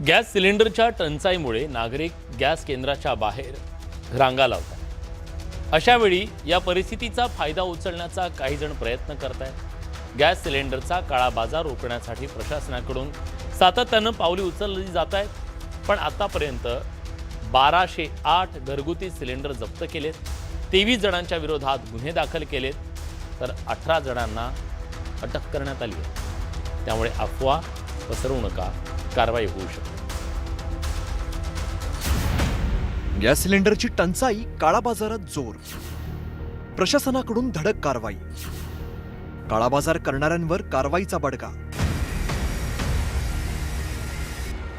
Gas सिलेंडरच्या टंचाईमुळे नागरिक गॅस केंद्राच्या बाहेर रांगा लावतात। अशा वेळी या परिस्थितीचा फायदा उचलण्याचा काही जण प्रयत्न करत आहेत। गॅस सिलेंडरचा काळा बाजार रोखण्यासाठी प्रशासनाकडून सातत्यानं पावले उचलली जात आहेत, पण आतापर्यंत 1208 घरगुती सिलेंडर जप्त केलेत, 23 जणांच्या विरोधात गुन्हे दाखल केलेत, तर 18 जणांना अटक करण्यात आली आहे। त्यामुळे अफवा पसरवू नका, कारवाई होऊ शकते। गॅस सिलेंडरची टंचाई, काळा बाजारात जोर, प्रशासनाकडून धडक कारवाई, काळा बाजार करणाऱ्यांवर कारवाईचा बडगा।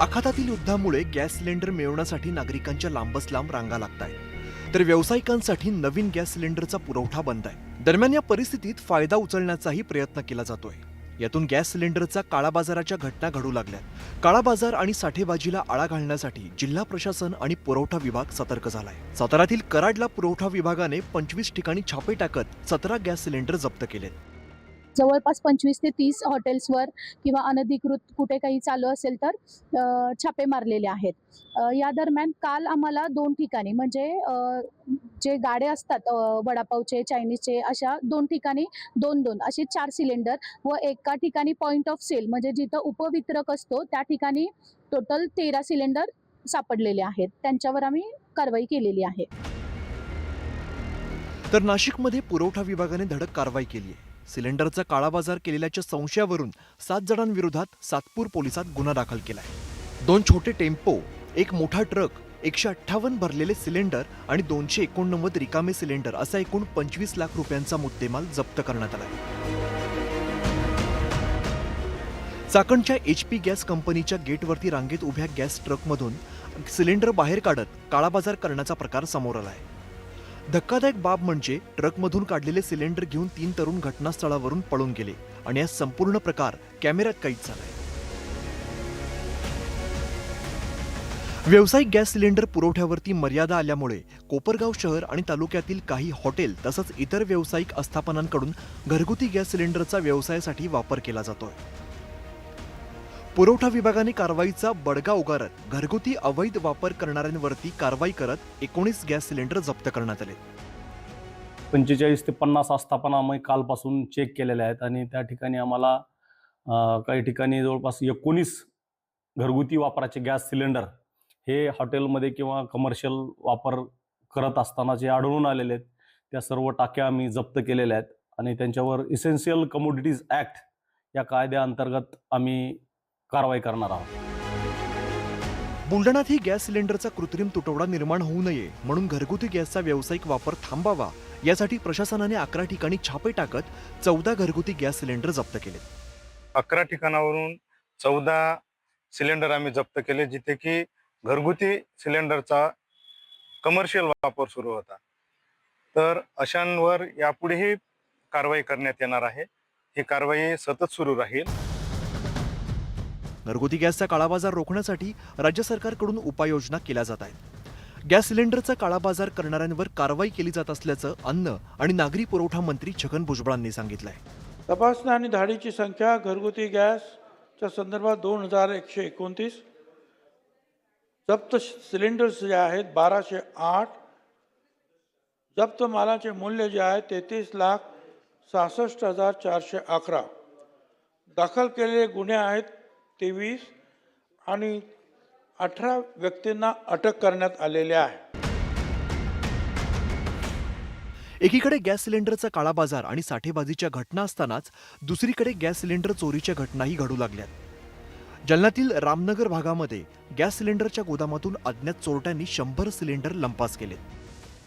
आखातातील युद्धामुळे गॅस सिलेंडर मिळवण्यासाठी नागरिकांच्या लांबच लांब रांगा लागतायत, तर व्यावसायिकांसाठी नवीन गॅस सिलेंडरचा पुरवठा बंद आहे। दरम्यान या परिस्थितीत फायदा उचलण्याचाही प्रयत्न केला जातोय। यातून गॅस सिलेंडरचा काळा बाजाराच्या घटना घडू लागल्यात। काळा बाजार आणि साठेबाजीला आळा घालण्यासाठी जिल्हा प्रशासन आणि पुरवठा विभाग सतर्क झालाय। साताऱ्यातील कराडला पुरवठा विभागाने 25 ठिकाणी छापे टाकत 17 गॅस सिलेंडर जप्त केलेत। जवळपास 25 ते 30 हॉटेल्सवर किंवा अनधिकृत कुठे काही चालू असेल तर छापे मारलेले आहेत। या दरम्यान काल आम्हाला 2 ठिकाणी म्हणजे जे गाडे असतात वडापावचे, चायनीजचे, अशा 2 ठिकाणी 2-2 असे 4 सिलेंडर व एका ठिकाणी पॉइंट ऑफ सेल म्हणजे जिथं उपवितरक असतो त्या ठिकाणी टोटल 13 सिलेंडर सापडलेले आहेत। त्यांच्यावर आम्ही कारवाई केलेली आहे। तर नाशिकमध्ये पुरवठा विभागाने धडक कारवाई केली आहे। सिलेंडरचा काळा बाजार केलेल्याच्या संशयावरून 7 जणांविरोधात सातपूर पोलिसात गुन्हा दाखल केलाय। 2 छोटे टेम्पो, एक मोठा ट्रक, 158 भरलेले सिलेंडर आणि 289 रिकामे सिलेंडर असा एकूण 25 लाख रुपयांचा मुद्देमाल जप्त करण्यात आलाय। चाकणच्या HP गॅस कंपनीच्या गेटवरती रांगेत उभ्या गॅस ट्रकमधून सिलेंडर बाहेर काढत काळा बाजार करण्याचा प्रकार समोर आलाय। धक्कादायक बाब म्हणजे ट्रकमधून काढलेले सिलेंडर घेऊन 3 तरुण घटनास्थळावरून पळून गेले आणि हा संपूर्ण प्रकार कॅमेऱ्यात कैद झालाय। व्यावसायिक गॅस सिलेंडर पुरवठ्यावरती मर्यादा आल्यामुळे कोपरगाव शहर आणि तालुक्यातील काही हॉटेल तसंच इतर व्यावसायिक आस्थापनांकडून घरगुती गॅस सिलेंडरचा व्यवसायासाठी वापर केला जातोय। पुरवठा विभागाने कारवाईचा बडगा उगारत घरगुती अवैध वापर करणाऱ्यांवरती कारवाई करत 19 गॅस सिलेंडर जप्त करण्यात आले। 45 ते 50 आस्थापना आम्ही कालपासून चेक केलेल्या आहेत आणि त्या ठिकाणी आम्हाला काही ठिकाणी जवळपास 19 घरगुती वापराचे गॅस सिलेंडर हे हॉटेलमध्ये किंवा कमर्शियल वापर करत असताना जे आढळून आलेले आहेत त्या सर्व टाक्या आम्ही जप्त केलेल्या आहेत आणि त्यांच्यावर इसेन्शियल कमोडिटीज ॲक्ट या कायद्याअंतर्गत आम्ही कारवाई करणार आहोत। बुलढाण्यातही गॅस सिलेंडरचा कृत्रिम तुटवडा निर्माण होऊ नये म्हणून घरगुती गॅसचा व्यावसायिक वापर थांबावा यासाठी प्रशासनाने 11 ठिकाणी छापे टाकत 14 घरगुती गॅस सिलेंडर जप्त केले। 11 ठिकाणावरून 14 सिलेंडर आम्ही जप्त केले, जिथे की घरगुती सिलेंडरचा कमर्शियल वापर सुरू होता। तर अशांवर यापुढेही कारवाई करण्यात येणार आहे। ही कारवाई सतत सुरू राहील। घरगुती गॅसचा काळाबाजार रोखण्यासाठी राज्य सरकारकडून उपाययोजना केल्या जात आहेत। गॅस सिलेंडरचा काळाबाजार करणाऱ्यांवर कारवाई केली जात असल्याचं अन्न आणि नागरी पुरवठा मंत्री छगन भुजबळांनी सांगितलंय। तपासण्या आणि धाडीची संख्या घरगुती गॅसच्या संदर्भात 2129, जप्त सिलेंडर्स जे आहेत 1208, जप्त मालाचे मूल्य जे आहे 33,66,411, दाखल केलेले गुन्हे आहेत 23 आणि 18 व्यक्तींना अटक करण्यात आलेले आहे। एकीकडे गॅस सिलेंडरचा काळाबाजार आणि साठेबाजीच्या घटना असतानाच दुसरीकडे गॅस सिलेंडर चोरीच्या घटनाही घडू लागल्यात। जालन्यातील रामनगर भागामध्ये गॅस सिलेंडरच्या गोदामातून अज्ञात चोरट्यांनी 100 सिलेंडर लंपास केले।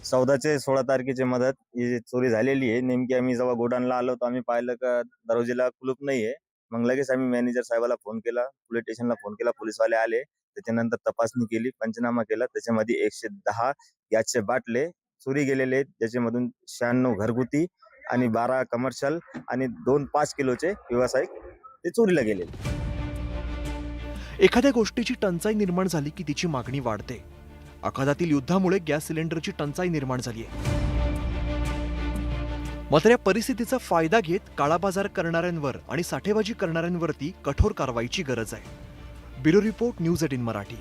14 ते 16 तारखेची मदत ही चोरी झालेली आहे। नेमकी आम्ही जेव्हा गोडाऊनला आलो तर आम्ही पाहिलं का दरवाजेला कुलूप नाहीये। मग लगेच आम्ही मॅनेजर साहेबाला फोन केला, पोलीस स्टेशनला फोन केला, पोलीसवाले आले, त्याच्यानंतर तपासणी केली, पंचनामा केला। त्याच्यामध्ये 110 गॅसचे बाटले चोरी गेलेले आहेत, ज्याच्यामधून 96 घरगुती आणि 12 कमर्शियल आणि 2 5 किलोचे व्यावसायिक ते चोरीला गेलेले। एखाद्या गोष्टीची टंचाई निर्माण झाली की तिची मागणी वाढते। आखातातील युद्धामुळे गॅस सिलेंडरची टंचाई निर्माण झाली आहे। मात्र या परिस्थितीचा फायदा घेत काळाबाजार करणाऱ्यांवर आणि साठेबाजी करणाऱ्यांवरती कठोर कारवाईची गरज आहे। Bureau report news 18 Marathi.